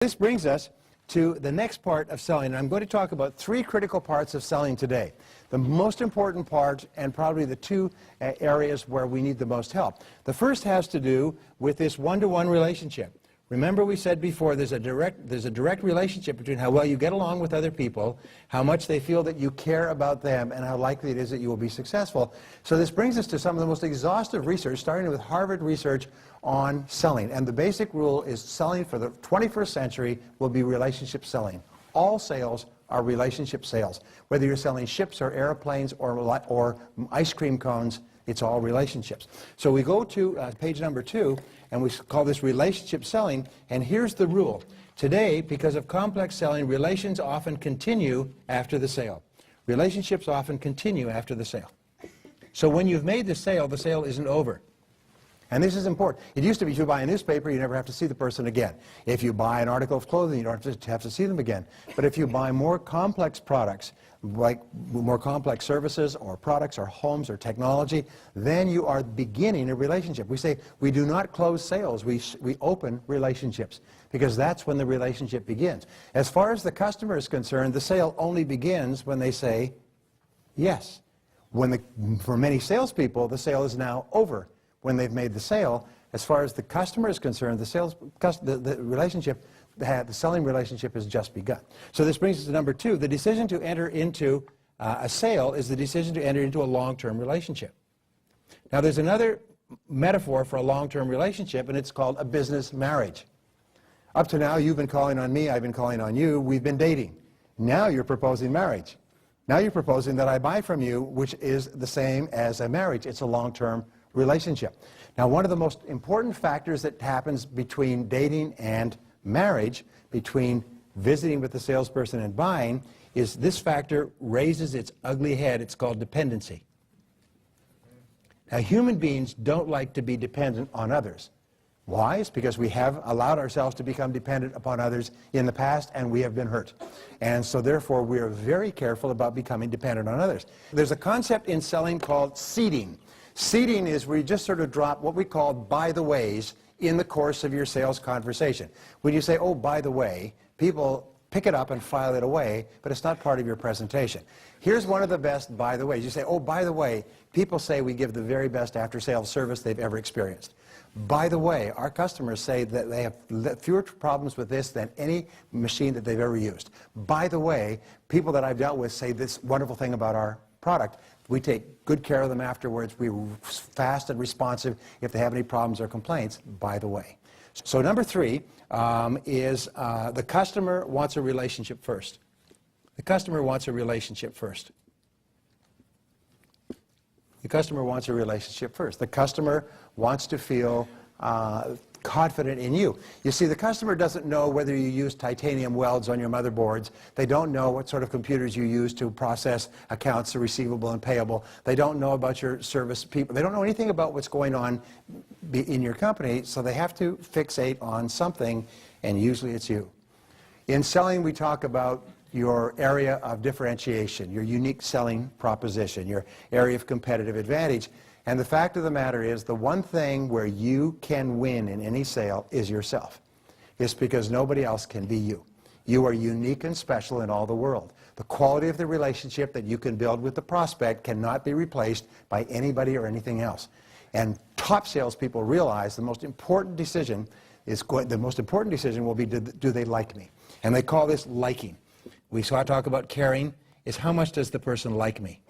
This brings us to the next part of selling. I'm going to talk about three critical parts of selling today. The most important part, and probably the two areas where we need the most help. The first has to do with this one-to-one relationship. Remember, we said before there's a direct relationship between how well you get along with other people, how much they feel that you care about them, and how likely it is that you will be successful. So this brings us to some of the most exhaustive research, starting with Harvard research on selling. And the basic rule is selling for the 21st century will be relationship selling. All sales are relationship sales. Whether you're selling ships or airplanes or ice cream cones, it's all relationships. So we go to page number 2, and we call this relationship selling, and here's the rule. Today, because of complex selling, relations often continue after the sale. Relationships often continue after the sale. So when you've made the sale isn't over. And this is important. It used to be if you buy a newspaper, you never have to see the person again. If you buy an article of clothing, you don't have to see them again. But if you buy more complex products, like more complex services or products or homes or technology, then you are beginning a relationship. We say we do not close sales, we open relationships, because that's when the relationship begins. As far as the customer is concerned, the sale only begins when they say yes. For many salespeople, the sale is now over when they've made the sale. As far as the customer is concerned, the selling relationship has just begun. So this brings us to number 2. The decision to enter into a sale is the decision to enter into a long-term relationship. Now there's another metaphor for a long-term relationship, and it's called a business marriage. Up to now, you've been calling on me, I've been calling on you, we've been dating. Now you're proposing marriage. Now you're proposing that I buy from you, which is the same as a marriage. It's a long-term relationship. Now, one of the most important factors that happens between dating and marriage, between visiting with the salesperson and buying, is this factor raises its ugly head. It's called dependency. Now, human beings don't like to be dependent on others. Why? It's because we have allowed ourselves to become dependent upon others in the past, and we have been hurt. And so therefore, we are very careful about becoming dependent on others. There's a concept in selling called seeding. Seeding is where you just sort of drop what we call by the ways in the course of your sales conversation. When you say, oh, by the way, people pick it up and file it away, but it's not part of your presentation. Here's one of the best by the ways. You say, oh, by the way, people say we give the very best after-sales service they've ever experienced. By the way, our customers say that they have fewer problems with this than any machine that they've ever used. By the way, people that I've dealt with say this wonderful thing about our product. We take good care of them afterwards. We're fast and responsive if they have any problems or complaints, by the way. So number 3 is the customer wants a relationship first. The customer wants a relationship first. The customer wants a relationship first. The customer wants to feel confident in you. You see, the customer doesn't know whether you use titanium welds on your motherboards. They don't know what sort of computers you use to process accounts receivable and payable. They don't know about your service people. They don't know anything about what's going on in your company, so they have to fixate on something, and usually it's you. In selling, we talk about your area of differentiation, your unique selling proposition, your area of competitive advantage. And the fact of the matter is, the one thing where you can win in any sale is yourself. It's because nobody else can be you. You are unique and special in all the world. The quality of the relationship that you can build with the prospect cannot be replaced by anybody or anything else. And top salespeople realize the most important decision will be, do they like me? And they call this liking. We talk about caring, is how much does the person like me?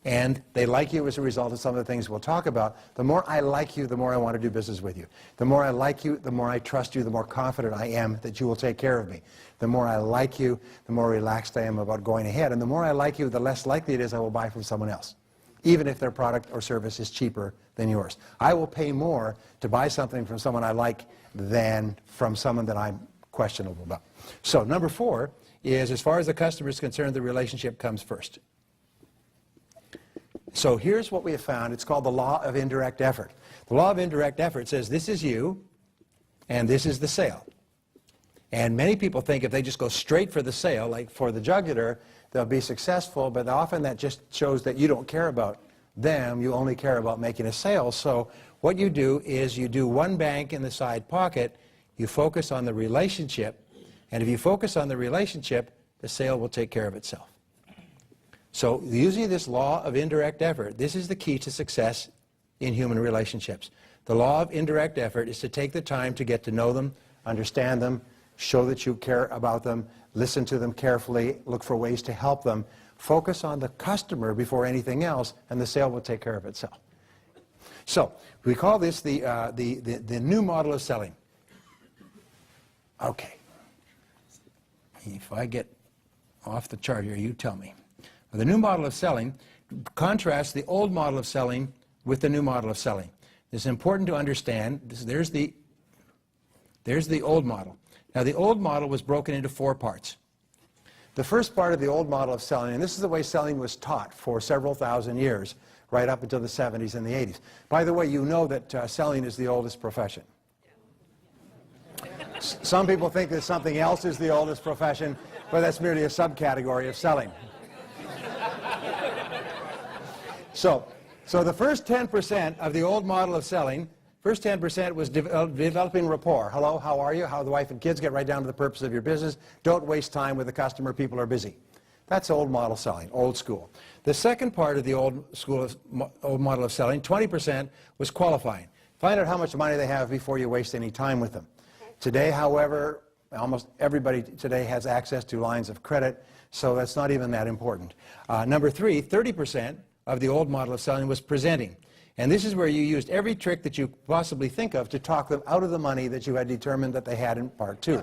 And they like you as a result of some of the things we'll talk about. The more I like you, the more I want to do business with you. The more I like you, the more I trust you, the more confident I am that you will take care of me. The more I like you, the more relaxed I am about going ahead. And the more I like you, the less likely it is I will buy from someone else, even if their product or service is cheaper than yours. I will pay more to buy something from someone I like than from someone that I'm questionable about. So number 4 is, as far as the customer is concerned, the relationship comes first. So here's what we have found. It's called the law of indirect effort. The law of indirect effort says this is you and this is the sale. And many people think if they just go straight for the sale, like for the jugular, they'll be successful, but often that just shows that you don't care about them, you only care about making a sale. So what you do is you do one bank in the side pocket, you focus on the relationship, And if you focus on the relationship, the sale will take care of itself. So using this law of indirect effort, this is the key to success in human relationships. The law of indirect effort is to take the time to get to know them, understand them, show that you care about them, listen to them carefully, look for ways to help them. Focus on the customer before anything else, and the sale will take care of itself. So we call this the new model of selling. Okay. If I get off the chart here, you tell me. The new model of selling contrasts the old model of selling with the new model of selling. It's important to understand, there's the old model. Now the old model was broken into 4 parts. The first part of the old model of selling, and this is the way selling was taught for several thousand years, right up until the 70s and the 80s. By the way, you know that selling is the oldest profession. Some people think that something else is the oldest profession, but that's merely a subcategory of selling. So the first 10% of the old model of selling, first 10% was developing rapport. Hello, how are you? How are the wife and kids? Get right down to the purpose of your business. Don't waste time with the customer. People are busy. That's old model selling, old school. The second part of the old model of selling, 20%, was qualifying. Find out how much money they have before you waste any time with them. Today, however, almost everybody today has access to lines of credit, so that's not even that important. Number 3, 30% of the old model of selling was presenting. And this is where you used every trick that you possibly think of to talk them out of the money that you had determined that they had in part 2.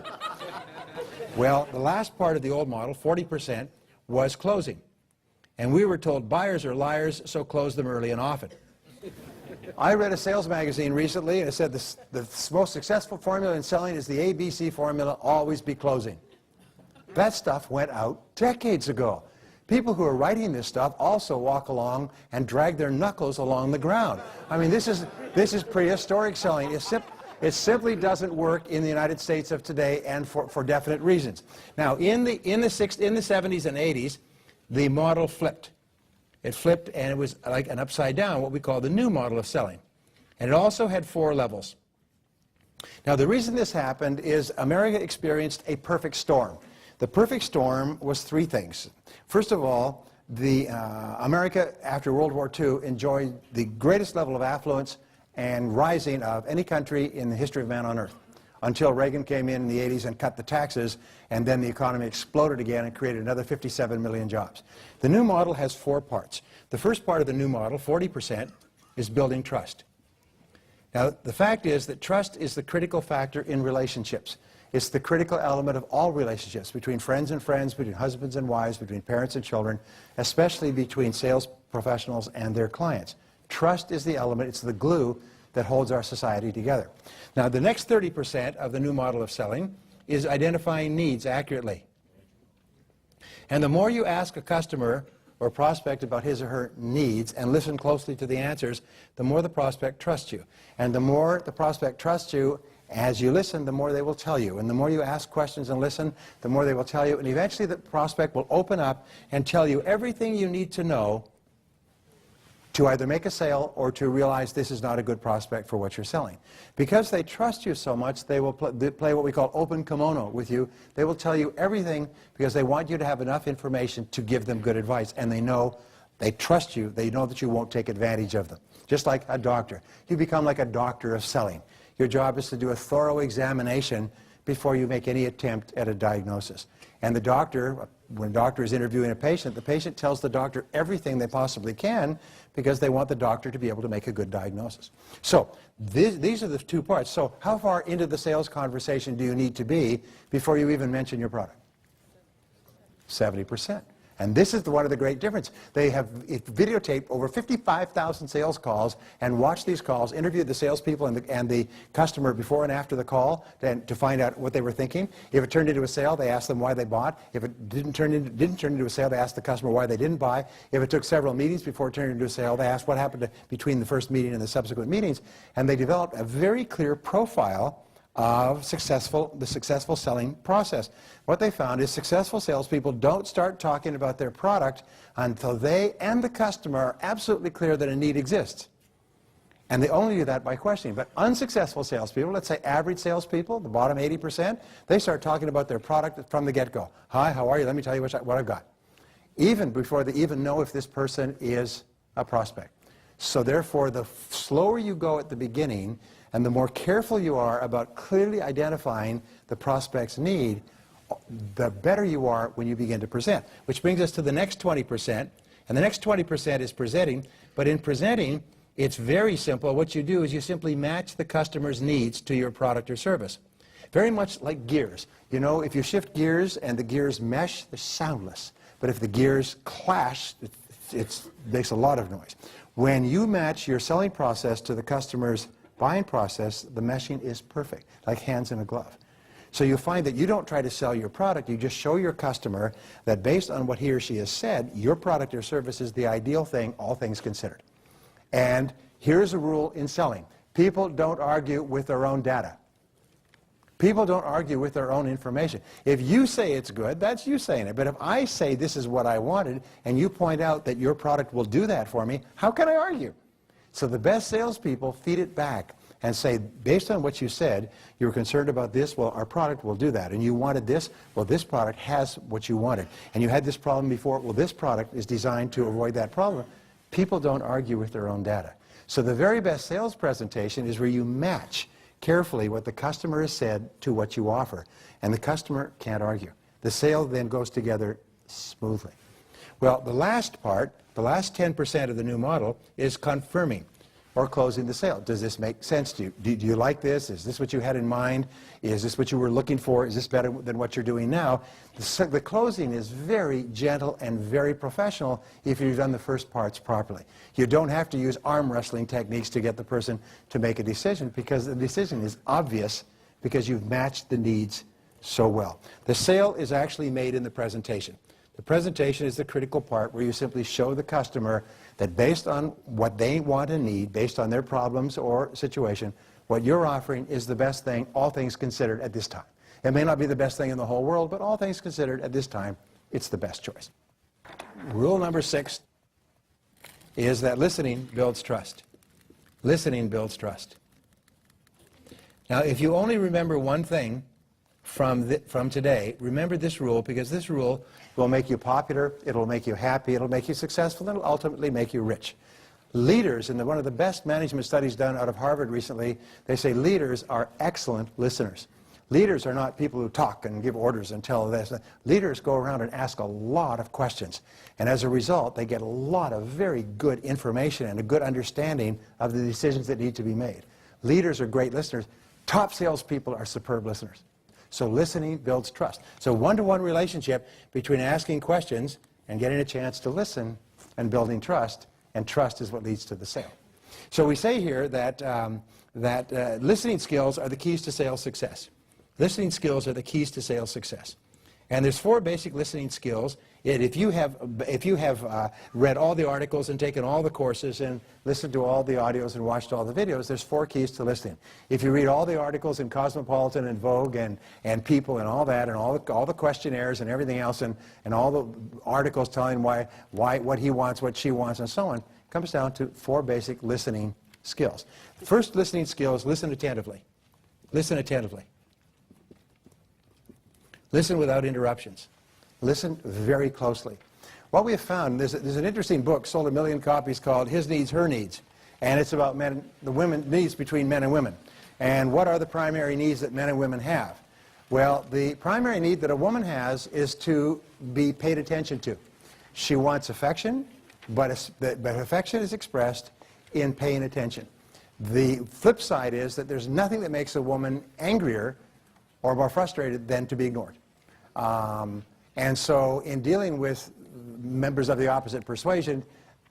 Well, the last part of the old model, 40%, was closing. And we were told buyers are liars, so close them early and often. I read a sales magazine recently, and it said the most successful formula in selling is the ABC formula, always be closing. That stuff went out decades ago. People who are writing this stuff also walk along and drag their knuckles along the ground. I mean, this is prehistoric selling. It simply doesn't work in the United States of today, and for definite reasons. Now, in the 70s and 80s, the model flipped. It flipped, and it was like an upside down, what we call the new model of selling. And it also had 4 levels. Now, the reason this happened is America experienced a perfect storm. The perfect storm was 3 things. First of all, America, after World War II, enjoyed the greatest level of affluence and rising of any country in the history of man on earth, until Reagan came in the 80s and cut the taxes, and then the economy exploded again and created another 57 million jobs. The new model has 4 parts. The first part of the new model, 40%, is building trust. Now, the fact is that trust is the critical factor in relationships. It's the critical element of all relationships, between friends and friends, between husbands and wives, between parents and children, especially between sales professionals and their clients. Trust is the element, it's the glue that holds our society together. Now, the next 30% of the new model of selling is identifying needs accurately. And the more you ask a customer or prospect about his or her needs and listen closely to the answers, the more the prospect trusts you. And the more the prospect trusts you, as you listen, the more they will tell you. And the more you ask questions and listen, the more they will tell you. And eventually the prospect will open up and tell you everything you need to know to either make a sale or to realize this is not a good prospect for what you're selling. Because they trust you so much, they will play what we call open kimono with you. They will tell you everything because they want you to have enough information to give them good advice. And they know, they trust you, they know that you won't take advantage of them. Just like a doctor. You become like a doctor of selling. Your job is to do a thorough examination before you make any attempt at a diagnosis. And the doctor, when a doctor is interviewing a patient, the patient tells the doctor everything they possibly can because they want the doctor to be able to make a good diagnosis. So these are the 2 parts. So how far into the sales conversation do you need to be before you even mention your product? 70%. And this is one of the great differences. They have videotaped over 55,000 sales calls and watched these calls, interviewed the salespeople and the customer before and after the call to find out what they were thinking. If it turned into a sale, they asked them why they bought. If it didn't turn into a sale, they asked the customer why they didn't buy. If it took several meetings before it turned into a sale, they asked what happened between the first meeting and the subsequent meetings. And they developed a very clear profile of the successful selling process. What they found is successful salespeople don't start talking about their product until they and the customer are absolutely clear that a need exists. And they only do that by questioning. But unsuccessful salespeople, let's say average salespeople, the bottom 80%, they start talking about their product from the get-go. Hi, how are you? Let me tell you what I've got. Even before they even know if this person is a prospect. So therefore, the slower you go at the beginning and the more careful you are about clearly identifying the prospect's need, the better you are when you begin to present. Which brings us to the next 20%. And the next 20% is presenting. But in presenting, it's very simple. What you do is you simply match the customer's needs to your product or service. Very much like gears. You know, if you shift gears and the gears mesh, they're soundless. But if the gears clash, it makes a lot of noise. When you match your selling process to the customer's buying process, the meshing is perfect, like hands in a glove. So you'll find that you don't try to sell your product, you just show your customer that based on what he or she has said, your product or service is the ideal thing, all things considered. And here's a rule in selling. People don't argue with their own data. People don't argue with their own information. If you say it's good, that's you saying it. But if I say this is what I wanted, and you point out that your product will do that for me, how can I argue? So the best salespeople feed it back and say, based on what you said, you were concerned about this, well, our product will do that. And you wanted this, well, this product has what you wanted. And you had this problem before, well, this product is designed to avoid that problem. People don't argue with their own data. So the very best sales presentation is where you match carefully what the customer has said to what you offer. And the customer can't argue. The sale then goes together smoothly. Well, the last part, the last 10% of the new model is confirming or closing the sale. Does this make sense to you? Do you like this? Is this what you had in mind? Is this what you were looking for? Is this better than what you're doing now? The closing is very gentle and very professional if you've done the first parts properly. You don't have to use arm wrestling techniques to get the person to make a decision, because the decision is obvious because you've matched the needs so well. The sale is actually made in the presentation. The presentation is the critical part where you simply show the customer that based on what they want and need, based on their problems or situation, what you're offering is the best thing, all things considered, at this time. It may not be the best thing in the whole world, but all things considered, at this time, it's the best choice. Rule number 6 is that listening builds trust. Listening builds trust. Now, if you only remember one thing from today, remember this rule, because this rule will make you popular, it'll make you happy, it'll make you successful, and it'll ultimately make you rich. Leaders, in one of the best management studies done out of Harvard recently, they say leaders are excellent listeners. Leaders are not people who talk and give orders and tell this. Leaders go around and ask a lot of questions. And as a result, they get a lot of very good information and a good understanding of the decisions that need to be made. Leaders are great listeners. Top salespeople are superb listeners. So listening builds trust. So one-to-one relationship between asking questions and getting a chance to listen and building trust, and trust is what leads to the sale. So we say here that, listening skills are the keys to sales success. Listening skills are the keys to sales success. And there's 4 basic listening skills. If you have read all the articles and taken all the courses and listened to all the audios and watched all the videos, there's 4 keys to listening. If you read all the articles in Cosmopolitan and Vogue and People and all that, and all the questionnaires and everything else, and all the articles telling what he wants, what she wants, and so on, it comes down to 4 basic listening skills. First listening skill is listen attentively. Listen attentively. Listen without interruptions. Listen very closely. What we have found, there's an interesting book, sold 1 million copies, called His Needs, Her Needs. And it's about the needs between men and women. And what are the primary needs that men and women have? Well, the primary need that a woman has is to be paid attention to. She wants affection, but affection is expressed in paying attention. The flip side is that there's nothing that makes a woman angrier or more frustrated than to be ignored. And so in dealing with members of the opposite persuasion,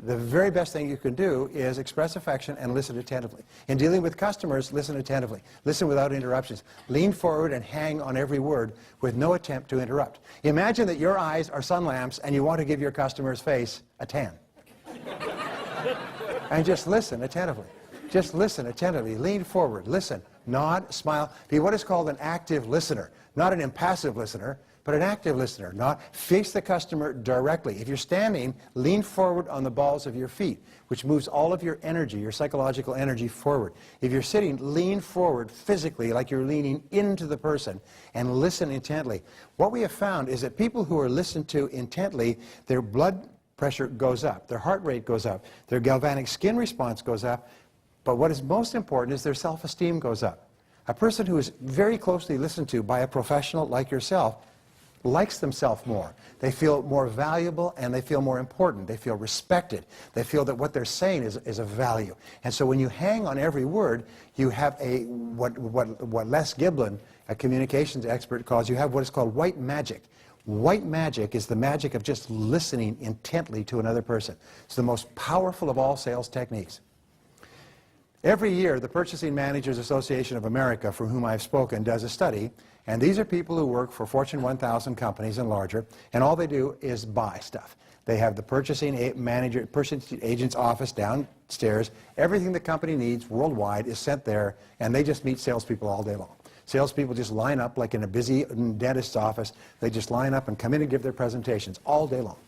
the very best thing you can do is express affection and listen attentively. In dealing with customers, listen attentively. Listen without interruptions. Lean forward and hang on every word with no attempt to interrupt. Imagine that your eyes are sun lamps and you want to give your customer's face a tan. And just listen attentively. Just listen attentively. Lean forward. Listen. nod, smile. Be what is called an active listener. Not an impassive listener, but an active listener. Not face the customer directly. If you're standing, lean forward on the balls of your feet, which moves all of your energy, your psychological energy forward. If you're sitting, lean forward physically like you're leaning into the person and listen intently. What we have found is that people who are listened to intently, their blood pressure goes up, their heart rate goes up, their galvanic skin response goes up, but what is most important is their self-esteem goes up. A person who is very closely listened to by a professional like yourself likes themselves more. They feel more valuable and they feel more important. They feel respected. They feel that what they're saying is of value. And so when you hang on every word, you have what Les Giblin, a communications expert, calls, you have what is called white magic. White magic is the magic of just listening intently to another person. It's the most powerful of all sales techniques. Every year, the Purchasing Managers Association of America, for whom I've spoken, does a study, and these are people who work for Fortune 1000 companies and larger, and all they do is buy stuff. They have the purchasing agent's office downstairs. Everything the company needs worldwide is sent there, and they just meet salespeople all day long. Salespeople just line up like in a busy dentist's office. They just line up and come in and give their presentations all day long.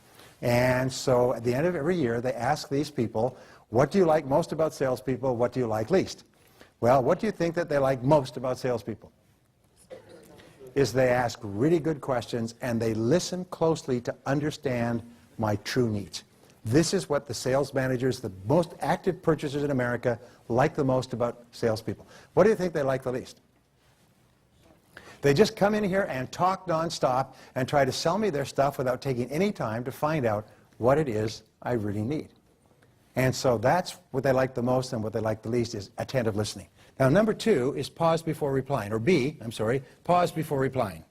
And so at the end of every year, they ask these people, what do you like most about salespeople? What do you like least? Well, what do you think that they like most about salespeople? Is they ask really good questions and they listen closely to understand my true needs. This is what the sales managers, the most active purchasers in America, like the most about salespeople. What do you think they like the least? They just come in here and talk nonstop and try to sell me their stuff without taking any time to find out what it is I really need. And so that's what they like the most, and what they like the least is attentive listening. Now, number 2 is pause before replying, or B, I'm sorry, pause before replying.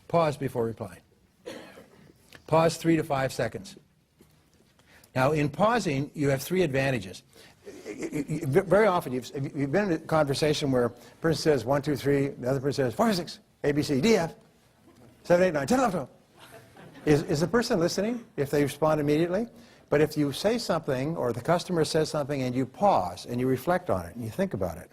Pause before replying. Pause 3 to 5 seconds. Now, in pausing, you have 3 advantages. Very often, you've been in a conversation where a person says 1, 2, 3, the other person says 4, 6, A, B, C, D, F, 7, 8, 9, 10, 11, 12. Is the person listening if they respond immediately? But if you say something, or the customer says something, and you pause, and you reflect on it, and you think about it,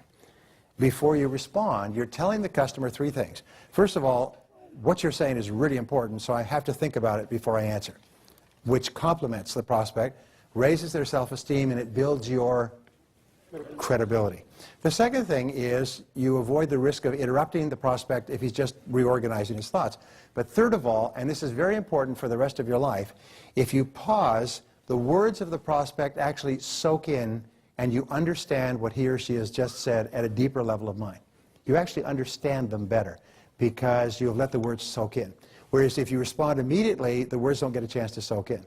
before you respond, you're telling the customer 3 things. First of all, what you're saying is really important, so I have to think about it before I answer, which compliments the prospect, raises their self-esteem, and it builds your credibility. The second thing is you avoid the risk of interrupting the prospect if he's just reorganizing his thoughts. But third of all, and this is very important for the rest of your life, if you pause, the words of the prospect actually soak in and you understand what he or she has just said at a deeper level of mind. You actually understand them better because you've let the words soak in. Whereas if you respond immediately, the words don't get a chance to soak in.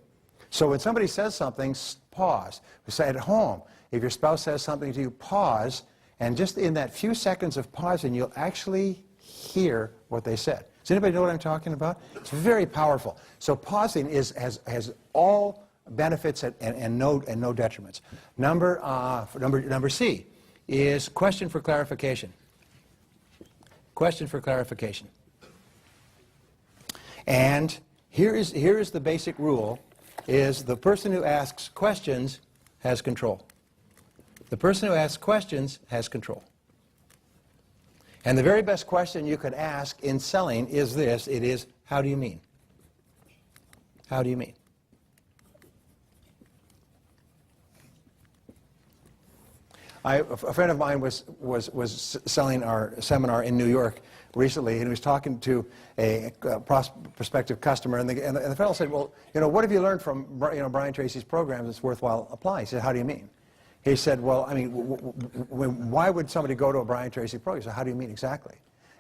So when somebody says something, pause. Say at home, if your spouse says something to you, pause, and just in that few seconds of pausing, you'll actually hear what they said. Does anybody know what I'm talking about? It's very powerful. So pausing has all benefits and no detriments. Number C is question for clarification. Question for clarification. And here is the basic rule, is the person who asks questions has control. The person who asks questions has control. And the very best question you could ask in selling is this. It is, how do you mean? How do you mean? A friend of mine was selling our seminar in New York recently, and he was talking to a prospective customer, and the fellow said, well, what have you learned from Brian Tracy's programs that's worthwhile applying? He said, how do you mean? He said, well, I mean, why would somebody go to a Brian Tracy program? He said, how do you mean exactly?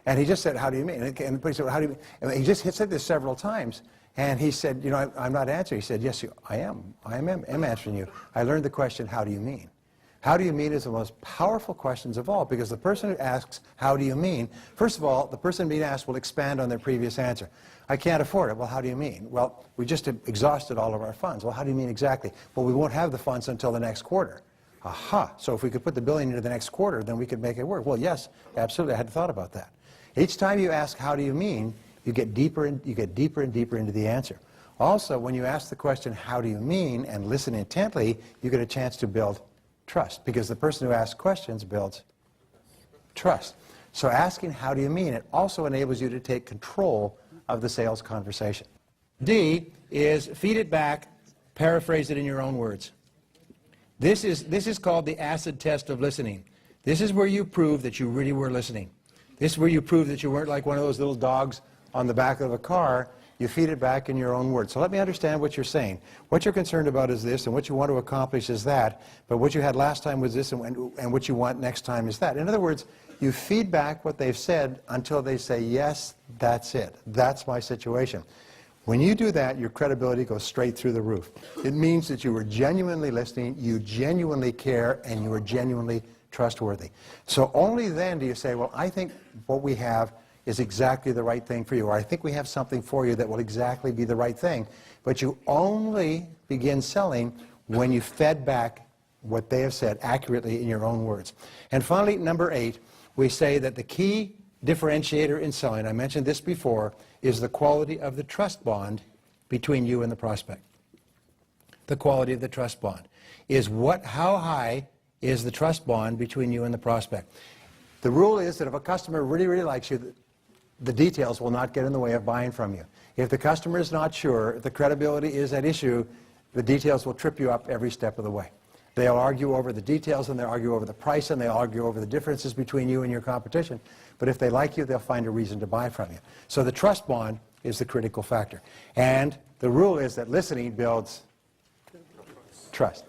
And he just said, how do you mean? And he said, well, how do you mean? And he just said this several times. And he said, I'm not answering. He said, yes, I am. I am answering you. I learned the question, how do you mean? How do you mean is the most powerful questions of all, because the person who asks, how do you mean? First of all, the person being asked will expand on their previous answer. I can't afford it. Well, how do you mean? Well, we just exhausted all of our funds. Well, how do you mean exactly? Well, we won't have the funds until the next quarter. Aha, so if we could put the billing into the next quarter, then we could make it work. Well, yes, absolutely, I hadn't thought about that. Each time you ask, how do you mean, you get deeper and deeper into the answer. Also, when you ask the question, how do you mean, and listen intently, you get a chance to build trust, because the person who asks questions builds trust. So asking how do you mean it also enables you to take control of the sales conversation. D is feed it back, paraphrase it in your own words. This is called the acid test of listening. This is where you prove that you really were listening. This is where you prove that you weren't like one of those little dogs on the back of a car. You feed it back in your own words. So let me understand what you're saying. What you're concerned about is this, and what you want to accomplish is that, but what you had last time was this, and what you want next time is that. In other words, you feed back what they've said until they say, yes, that's it. That's my situation. When you do that, your credibility goes straight through the roof. It means that you were genuinely listening, you genuinely care, and you are genuinely trustworthy. So only then do you say, well, I think what we have is exactly the right thing for you, or I think we have something for you that will exactly be the right thing. But you only begin selling when you fed back what they have said accurately in your own words. And finally, number 8, we say that the key differentiator in selling, I mentioned this before, is the quality of the trust bond between you and the prospect. The quality of the trust bond is how high is the trust bond between you and the prospect. The rule is that if a customer really, really likes you, the details will not get in the way of buying from you. If the customer is not sure, if the credibility is at issue, the details will trip you up every step of the way. They'll argue over the details, and they'll argue over the price, and they'll argue over the differences between you and your competition. But if they like you, they'll find a reason to buy from you. So the trust bond is the critical factor. And the rule is that listening builds trust.